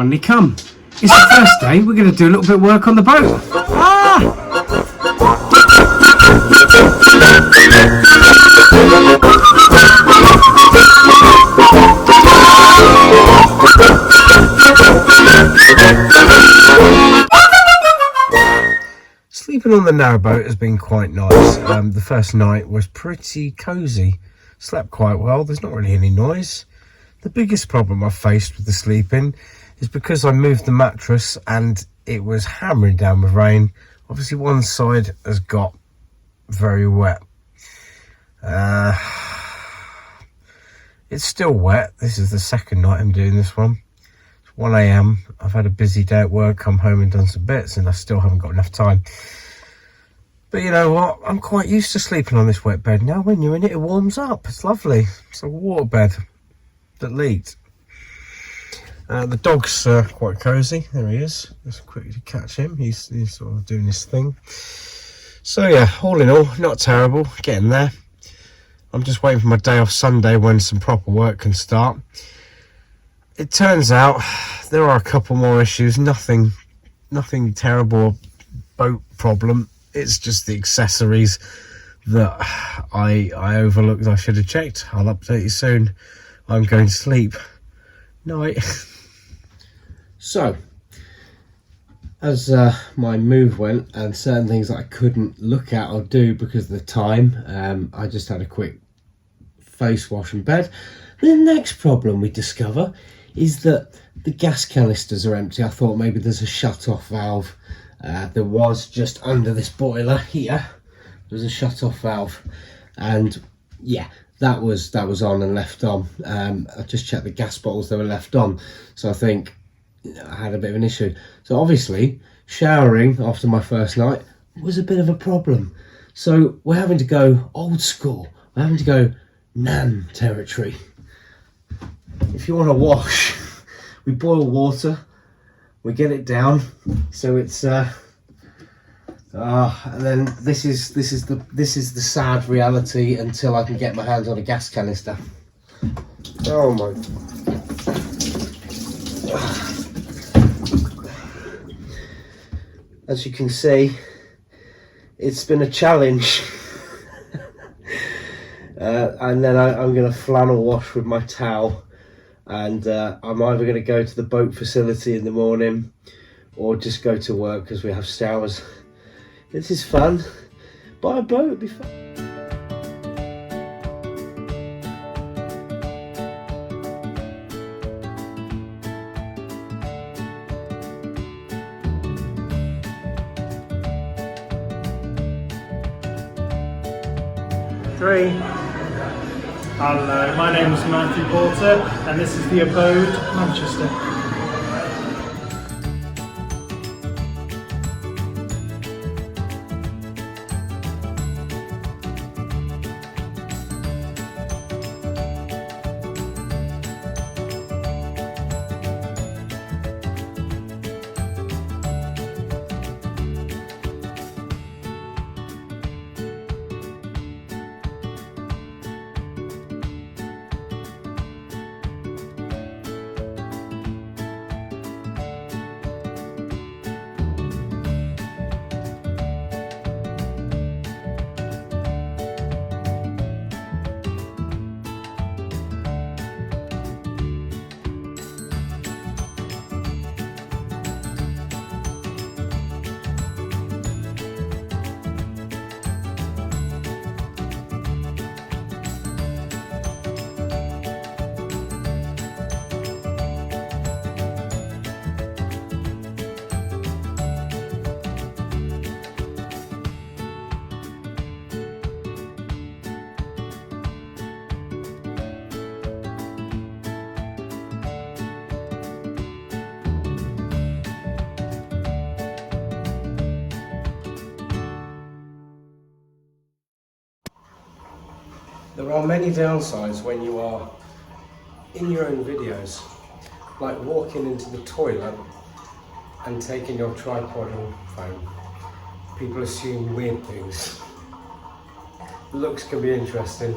finally come. It's the first day. We're going to do a little bit of work on the boat. Sleeping on the narrowboat has been quite nice. The first night was pretty cosy. Slept quite well. There's not really any noise. The biggest problem I've faced with the sleeping is because I moved the mattress and it was hammering down with rain. Obviously one side has got very wet. It's still wet. This is the second night I'm doing this one. It's 1 AM. I've had a busy day at work, come home and done some bits, and I still haven't got enough time. But you know what? I'm quite used to sleeping on this wet bed now. When you're in it, it warms up. It's lovely. It's like a water bed that leaked. The dog's quite cosy. There he is. Just quickly catch him. He's sort of doing his thing. So yeah, all in all, not terrible. Getting there. I'm just waiting for my day off Sunday when some proper work can start. It turns out there are a couple more issues. Nothing terrible boat problem. It's just the accessories that I overlooked. I should have checked. I'll update you soon. I'm going to sleep. Night. So, as my move went and certain things that I couldn't look at or do because of the time, I just had a quick face wash in bed. The next problem we discover is that the gas canisters are empty. I thought maybe there's a shut-off valve. There was just under this boiler here. There's a shut-off valve, and yeah, that was on and left on. I just checked the gas bottles; they were left on, so I think I had a bit of an issue. So obviously, showering after my first night was a bit of a problem. So we're having to go old school. We're having to go Nan territory. If you want to wash, we boil water, we get it down, so it's and then this is the sad reality until I can get my hands on a gas canister. Oh my! As you can see, it's been a challenge. And then I'm going to flannel wash with my towel, and I'm either going to go to the boat facility in the morning or just go to work because we have showers. This is fun. Buy a boat, it'd be fun. Three. Hello, my name is Matthew Porter and this is the Abode Manchester. There are many downsides when you are in your own videos, like walking into the toilet and taking your tripod or phone. People assume weird things. Looks can be interesting.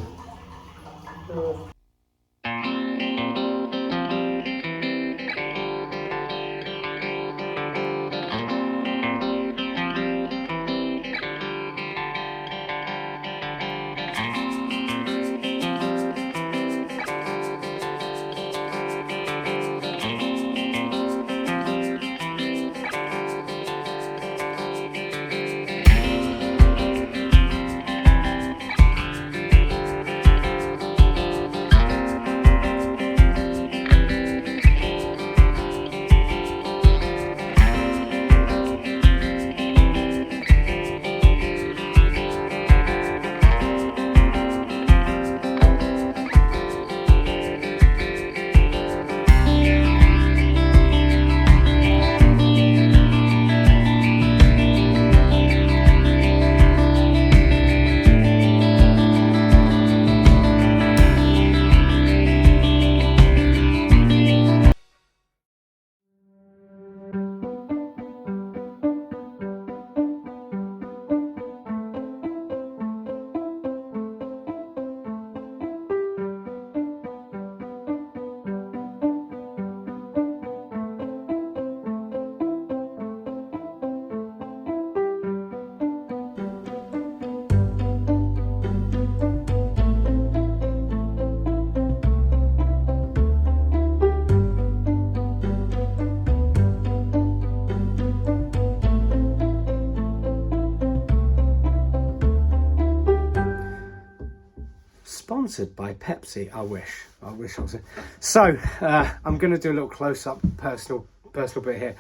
sponsored by Pepsi. I wish I was. So I'm going to do a little close-up personal bit here.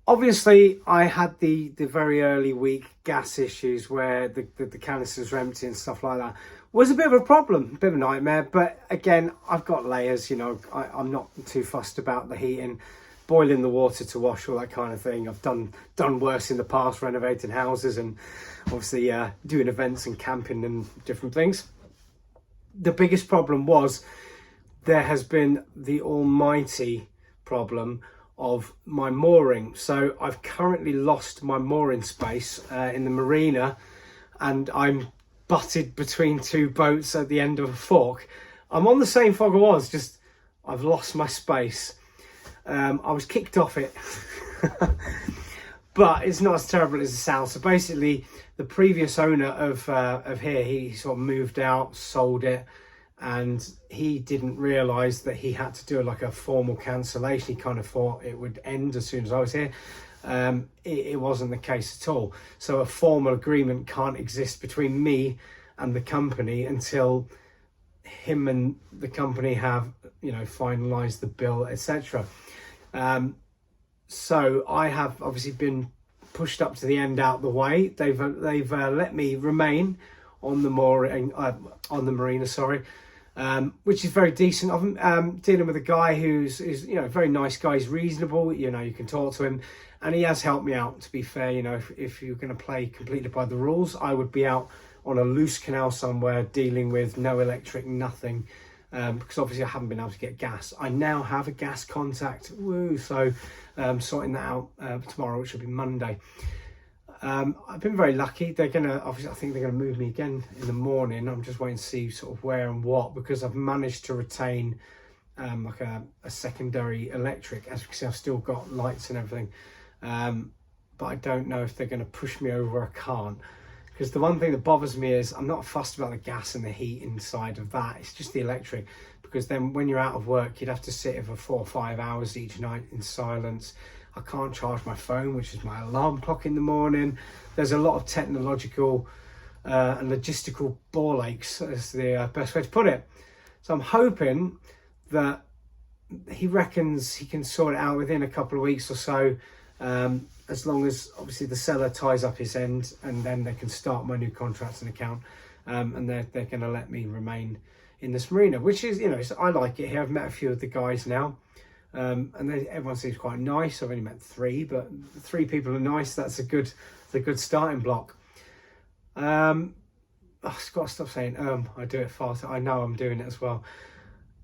Obviously, I had the very early week gas issues where the canisters were empty and stuff like that. Was a bit of a problem, a bit of a nightmare. But again, I've got layers, you know, I'm not too fussed about the heating, boiling the water to wash, all that kind of thing. I've done worse in the past, renovating houses and obviously doing events and camping and different things. The biggest problem was there has been the almighty problem of my mooring. So I've currently lost my mooring space in the Marina, and I'm butted between two boats at the end of a fork. I'm on the same fork I was, just I've lost my space. I was kicked off it, but it's not as terrible as it sounds. So basically, the previous owner of here, he sort of moved out, sold it, and he didn't realise that he had to do like a formal cancellation. He kind of thought it would end as soon as I was here. It wasn't the case at all. So a formal agreement can't exist between me and the company until him and the company have, you know, finalised the bill, etc. So I have obviously been pushed up to the end out the way. They've let me remain on the mooring, on the Marina, sorry. Which is very decent. I'm dealing with a guy who's you know, a very nice guy. He's reasonable, you know, you can talk to him, and he has helped me out, to be fair. You know, if you're going to play completely by the rules, I would be out on a loose canal somewhere dealing with no electric, nothing, because obviously I haven't been able to get gas. I now have a gas contact, woo, so sorting that out tomorrow, which will be Monday. I've been very lucky. They're gonna, obviously, I think they're gonna move me again in the morning. I'm just waiting to see sort of where and what, because I've managed to retain like a secondary electric. As you can see, I've still got lights and everything, but I don't know if they're going to push me over. I can't, because the one thing that bothers me is I'm not fussed about the gas and the heat inside of that. It's just the electric, because then when you're out of work, you'd have to sit for 4 or 5 hours each night in silence. I can't charge my phone, which is my alarm clock in the morning. There's a lot of technological and logistical ball aches, is the best way to put it. So I'm hoping that he reckons he can sort it out within a couple of weeks or so, as long as obviously the seller ties up his end, and then they can start my new contracts and account, and they're going to let me remain in this Marina, which is, you know, I like it here. I've met a few of the guys now. And everyone seems quite nice. I've only met 3, but 3 people are nice. That's a good starting block. I've got to stop saying I do it fast. I know I'm doing it as well.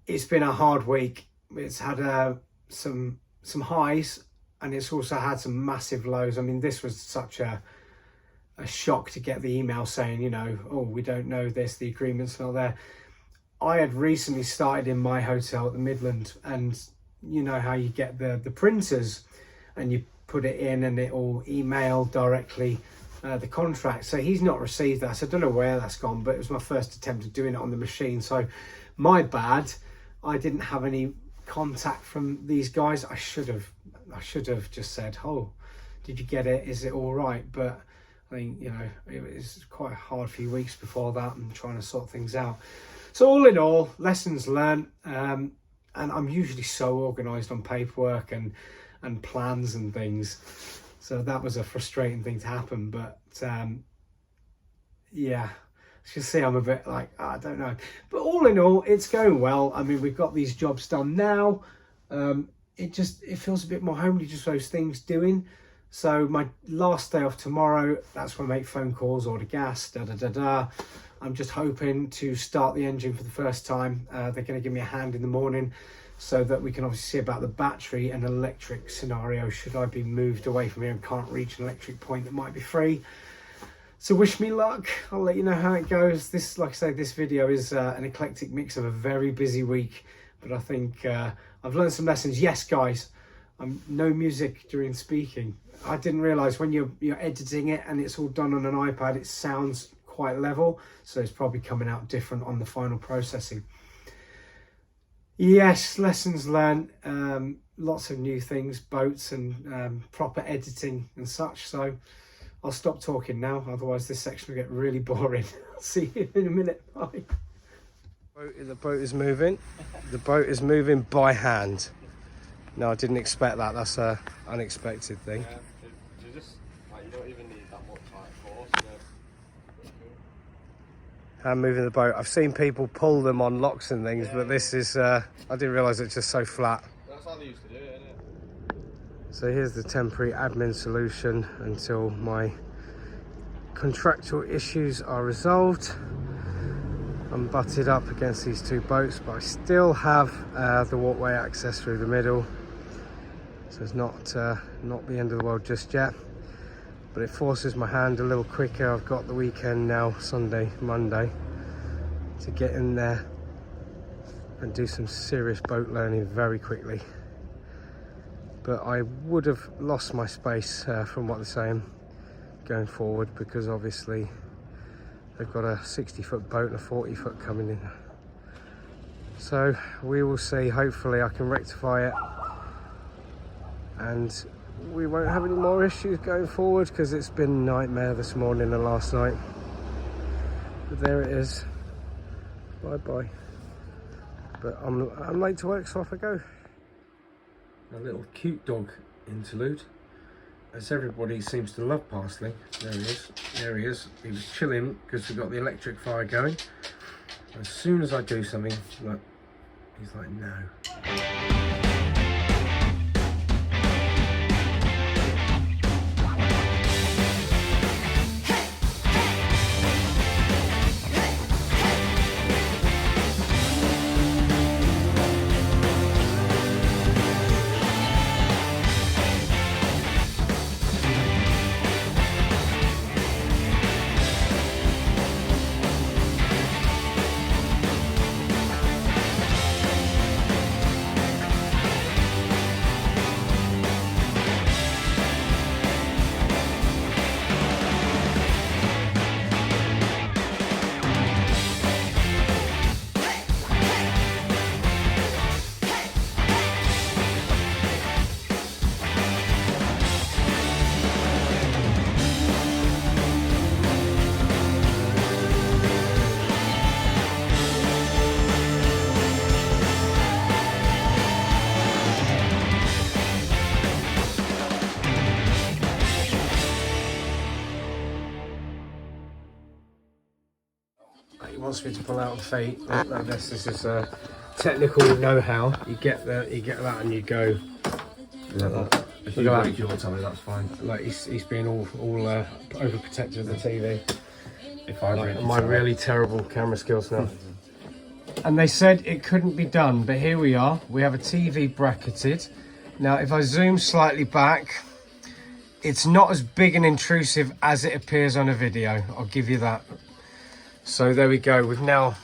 It's been a hard week. It's had some highs, and it's also had some massive lows. I mean, this was such a shock to get the email saying, you know, oh, we don't know this, the agreement's not there. I had recently started in my hotel at the Midland, and you know how you get the printers and you put it in and it will email directly the contract. So he's not received that, so I don't know where that's gone, but it was my first attempt at doing it on the machine, so my bad. I didn't have any contact from these guys. I should have just said, oh, did you get it, is it all right? But I mean, you know, it was quite a hard few weeks before that and trying to sort things out. So all in all, lessons learned. And I'm usually so organised on paperwork and plans and things. So that was a frustrating thing to happen. But yeah, as you see, I'm a bit like, I don't know. But all in all, it's going well. I mean, we've got these jobs done now. It feels a bit more homely, just those things doing. So my last day off tomorrow, that's when I make phone calls, order gas, I'm just hoping to start the engine for the first time. They're going to give me a hand in the morning so that we can obviously see about the battery and electric scenario should I be moved away from here and can't reach an electric point that might be free. So wish me luck. I'll let you know how it goes. This, like I say, this video is an eclectic mix of a very busy week, but I think I've learned some lessons. Yes, guys, no music during speaking. I didn't realise when you're editing it and it's all done on an iPad, it sounds quite level, so it's probably coming out different on the final processing. Yes, lessons learned, lots of new things, boats and proper editing and such. So I'll stop talking now, otherwise this section will get really boring. See you in a minute. Bye. The boat is moving. The boat is moving by hand. No, I didn't expect that. That's a unexpected thing. Yeah, you just like, you don't even need that much like force. Hand moving the boat. I've seen people pull them on locks and things, but this is I didn't realise it's just so flat. That's how they used to do it, innit? So here's the temporary admin solution until my contractual issues are resolved. I'm butted up against these two boats, but I still have the walkway access through the middle. So it's not the end of the world just yet, but it forces my hand a little quicker. I've got the weekend now, Sunday, Monday, to get in there and do some serious boat learning very quickly. But I would have lost my space from what they're saying going forward, because obviously they've got a 60-foot boat and a 40-foot coming in. So we will see. Hopefully I can rectify it and we won't have any more issues going forward, because it's been a nightmare this morning and last night. But there it is. Bye bye. But I'm late to work, so off I go. A little cute dog interlude, as everybody seems to love parsley. There he is. There he is. He was chilling because we've got the electric fire going. As soon as I do something, look, he's like, no. He wants me to pull out the feet. No, this is a technical know-how. You get that, and you go. If you break your tummy, that's fine. Like he's being all overprotective of the TV. If I break my really terrible camera skills now. And they said it couldn't be done, but here we are. We have a TV bracketed. Now, if I zoom slightly back, it's not as big and intrusive as it appears on a video. I'll give you that. So there we go. We've now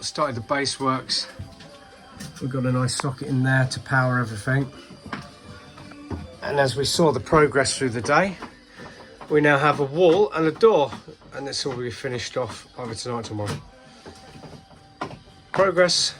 started the base works. We've got a nice socket in there to power everything. And as we saw the progress through the day, we now have a wall and a door, and this will be finished off either tonight or tomorrow. Progress.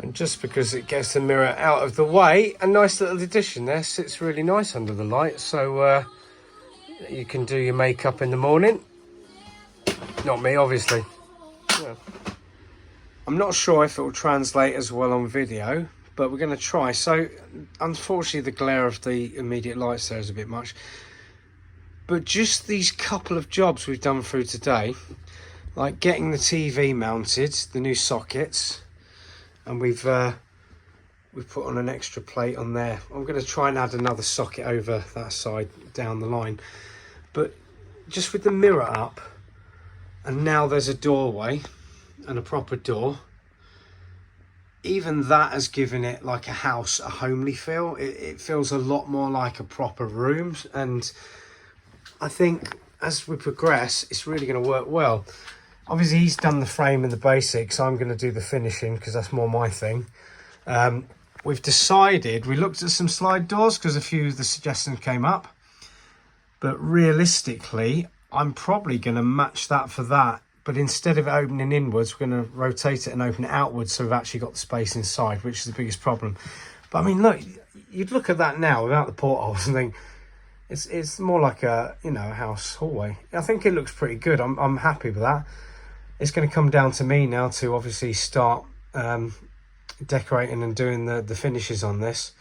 And just because it gets the mirror out of the way, a nice little addition there. Sits really nice under the light, so you can do your makeup in the morning. Not me, obviously. Yeah. I'm not sure if it will translate as well on video, but we're going to try. So unfortunately the glare of the immediate lights there is a bit much, but just these couple of jobs we've done through today, like getting the TV mounted, the new sockets, and we've put on an extra plate on there. I'm going to try and add another socket over that side down the line, but just with the mirror up, and now there's a doorway and a proper door. Even that has given it like a house, a homely feel. It feels a lot more like a proper room, and I think as we progress, it's really going to work well. Obviously, he's done the frame and the basics. I'm going to do the finishing because that's more my thing. We've decided, we looked at some slide doors because a few of the suggestions came up. But realistically, I'm probably going to match that for that. But instead of it opening inwards, we're going to rotate it and open it outwards. So we've actually got the space inside, which is the biggest problem. But I mean, look, you'd look at that now without the portholes and think, it's more like a, you know, a house hallway. I think it looks pretty good. I'm happy with that. It's going to come down to me now to obviously start decorating and doing the finishes on this.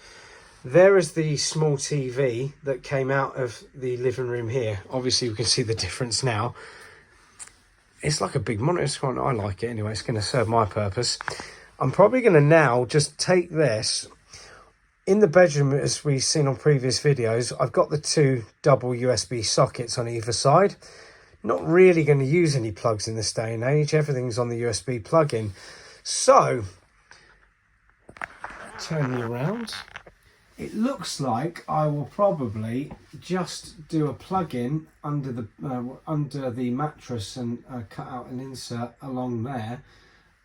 There is the small TV that came out of the living room here. Obviously, we can see the difference now. It's like a big monitor. I like it anyway. It's going to serve my purpose. I'm probably going to now just take this. In the bedroom, as we've seen on previous videos, I've got the 2 double USB sockets on either side. Not really going to use any plugs in this day and age. Everything's on the USB plug-in. So, turn me around. It looks like I will probably just do a plug-in under the mattress and cut out an insert along there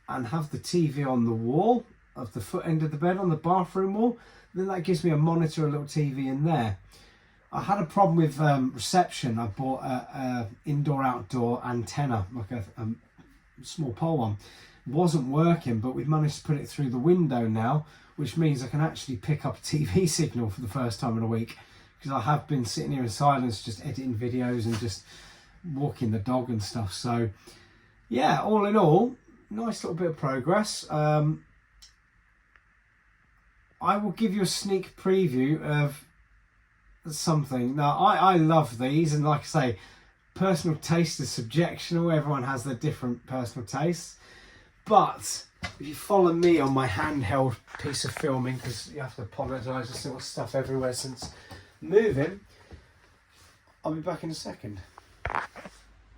and have the TV on the wall of the foot end of the bed on the bathroom wall. Then that gives me a monitor, a little TV in there. I had a problem with reception. I bought a indoor-outdoor antenna, like a small pole one. It wasn't working, but we've managed to put it through the window now, which means I can actually pick up a TV signal for the first time in a week, because I have been sitting here in silence just editing videos and just walking the dog and stuff. So yeah, all in all, nice little bit of progress. I will give you a sneak preview of something. Now, I love these, and like I say, personal taste is subjectional. Everyone has their different personal tastes. But if you follow me on my handheld piece of filming, because you have to apologise, there's little stuff everywhere since moving, I'll be back in a second.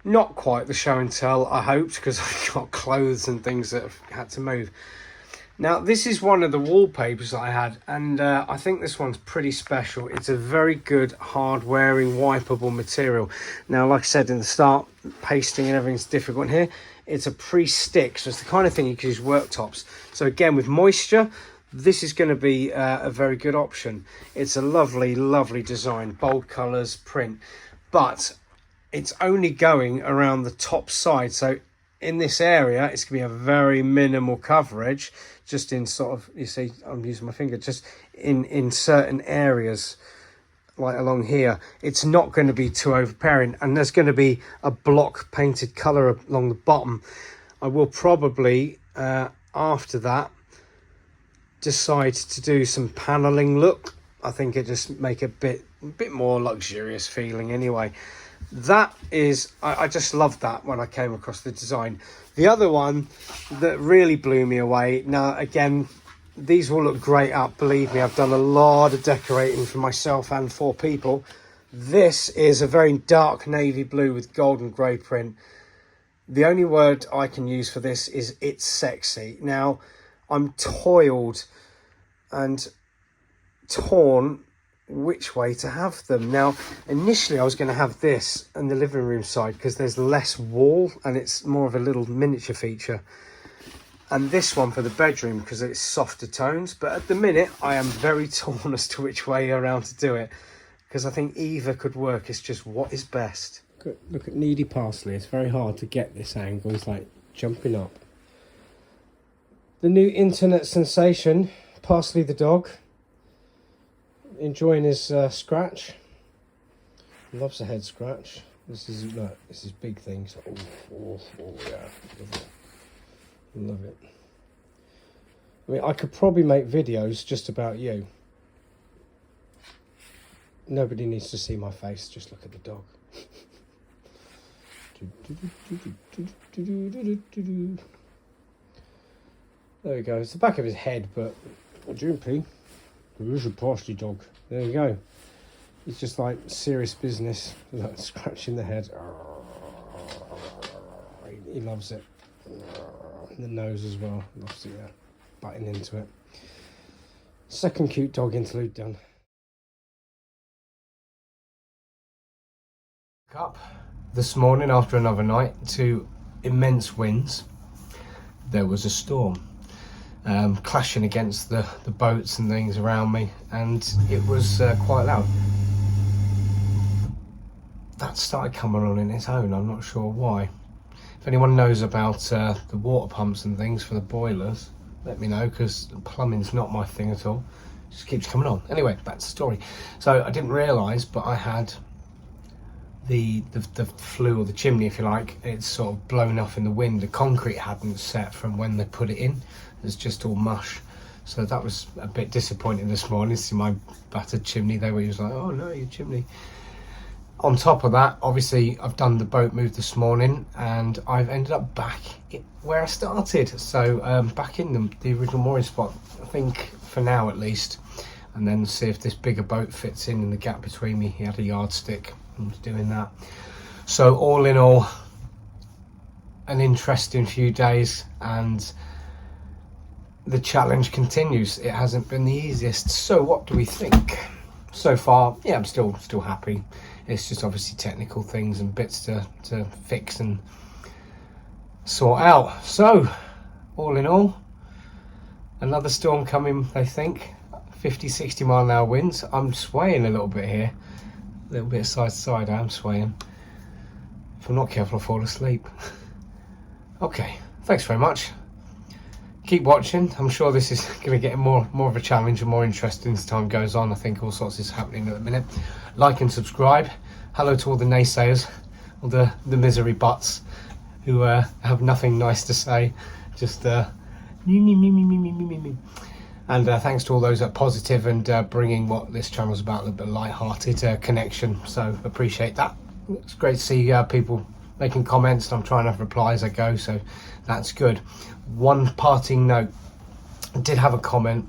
Not quite the show and tell I hoped, because I've got clothes and things that I've had to move. Now, this is one of the wallpapers that I had, and I think this one's pretty special. It's a very good, hard-wearing, wipeable material. Now, like I said in the start, pasting and everything's difficult here. It's a pre-stick, so it's the kind of thing you can use worktops. So again, with moisture, this is going to be a very good option. It's a lovely, lovely design, bold colours, print, but it's only going around the top side. So in this area, it's going to be a very minimal coverage, just in sort of, you see, I'm using my finger, just in certain areas, like along here. It's not going to be too overpowering, and there's going to be a block painted colour along the bottom. I will probably, after that, decide to do some panelling look. I think it just make a bit more luxurious feeling anyway. That is, I just loved that when I came across the design. The other one that really blew me away, now again, these will look great up, believe me, I've done a lot of decorating for myself and for people. This is a very dark navy blue with golden grey print. The only word I can use for this is it's sexy. Now, I'm toiled and torn which way to have them. Now, initially I was going to have this in the living room side because there's less wall and it's more of a little miniature feature, and this one for the bedroom because it's softer tones. But at the minute I am very torn as to which way around to do it, because I think either could work. It's just what is best. Look at Needy Parsley. It's very hard to get this angle. He's like jumping up. The new internet sensation, Parsley the dog, enjoying his scratch. Loves a head scratch. This is big things. Oh yeah, love it. I mean, I could probably make videos just about you. Nobody needs to see my face. Just look at the dog. There we go. It's the back of his head, but Jumpy. Where's your Parsley dog? There you go. It's just like serious business. Like scratching the head. He loves it. And the nose as well. Loves it, yeah. Biting into it. Second cute dog interlude done. Woke up this morning after another night to immense winds. There was a storm clashing against the boats and things around me, and it was quite loud. That started coming on in its own, I'm not sure why. If anyone knows about the water pumps and things for the boilers, let me know, because plumbing's not my thing at all. It just keeps coming on. Anyway, back to the story. So I didn't realise, but I had the flue, or the chimney if you like, it's sort of blown off in the wind. The concrete hadn't set from when they put it in. It's just all mush. So that was a bit disappointing this morning, see my battered chimney there, where he was like, oh no, your chimney. On top of that, obviously I've done the boat move this morning, and I've ended up back where I started. So back in the original mooring spot, I think, for now at least, and then see if this bigger boat fits in the gap between me. He had a yardstick and was doing that. So all in all, an interesting few days, and the challenge continues. It hasn't been the easiest. So what do we think? So far, yeah, I'm still happy. It's just obviously technical things and bits to fix and sort out. So all in all, another storm coming, they think. 50-60 mile an hour winds. I'm swaying a little bit here, a little bit side to side. I am swaying. If I'm not careful, I'll fall asleep. Okay, thanks very much. Keep watching. I'm sure this is going to get more of a challenge and more interesting as time goes on. I think all sorts is happening at the minute. Like and subscribe. Hello to all the naysayers, all the misery butts who have nothing nice to say. Just me. And thanks to all those that are positive and bringing what this channel's about, a little bit light-hearted connection. So appreciate that. It's great to see people making comments, and I'm trying to reply as I go, so that's good. One parting note, I did have a comment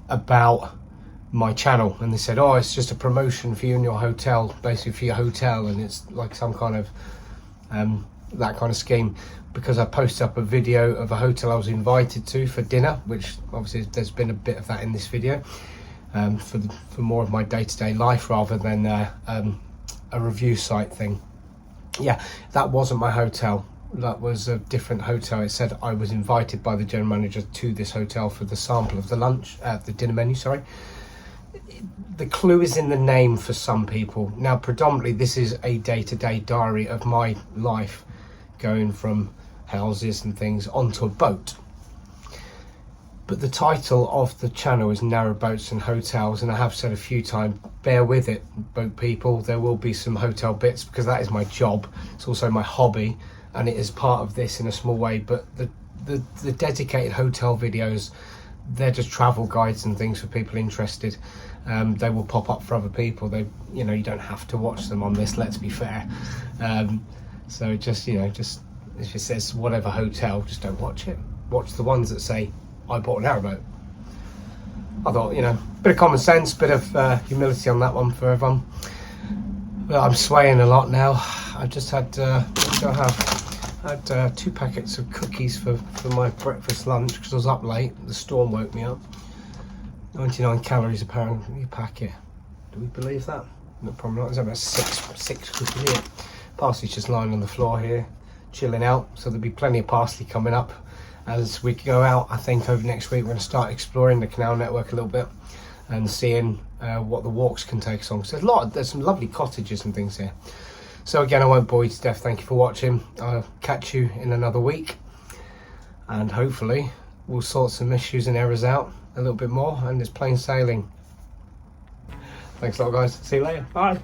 about my channel, and they said, oh, it's just a promotion for you and your hotel, basically for your hotel, and it's like some kind of that kind of scheme, because I posted up a video of a hotel I was invited to for dinner, which obviously there's been a bit of that in this video, for more of my day-to-day life rather than a review site thing. Yeah, that wasn't my hotel. That was a different hotel. It said I was invited by the general manager to this hotel for the sample of the the dinner menu, sorry. The clue is in the name for some people. Now, predominantly, this is a day-to-day diary of my life, going from houses and things onto a boat. But the title of the channel is Narrowboats and Hotels, and I have said a few times, bear with it, boat people. There will be some hotel bits, because that is my job. It's also my hobby, and it is part of this in a small way. But the dedicated hotel videos, they're just travel guides and things for people interested. They will pop up for other people. You don't have to watch them on this, let's be fair. So just if it says whatever hotel, just don't watch it. Watch the ones that say I bought a narrowboat. I thought, bit of common sense, bit of humility on that one for everyone. But I'm swaying a lot now. I just had I had 2 packets of cookies for my breakfast lunch, because I was up late. The storm woke me up. 99 calories apparently a packet. Do we believe that? No problem not. There's about six cookies here. Parsley's just lying on the floor here, chilling out. So there'll be plenty of parsley coming up as we go out. I think over next week we're going to start exploring the canal network a little bit and seeing what the walks can take us on. So there's some lovely cottages and things here. So again, I won't bore you to death. Thank you for watching. I'll catch you in another week, and hopefully we'll sort some issues and errors out a little bit more, and it's plain sailing. Thanks a lot, guys. See you later. Bye.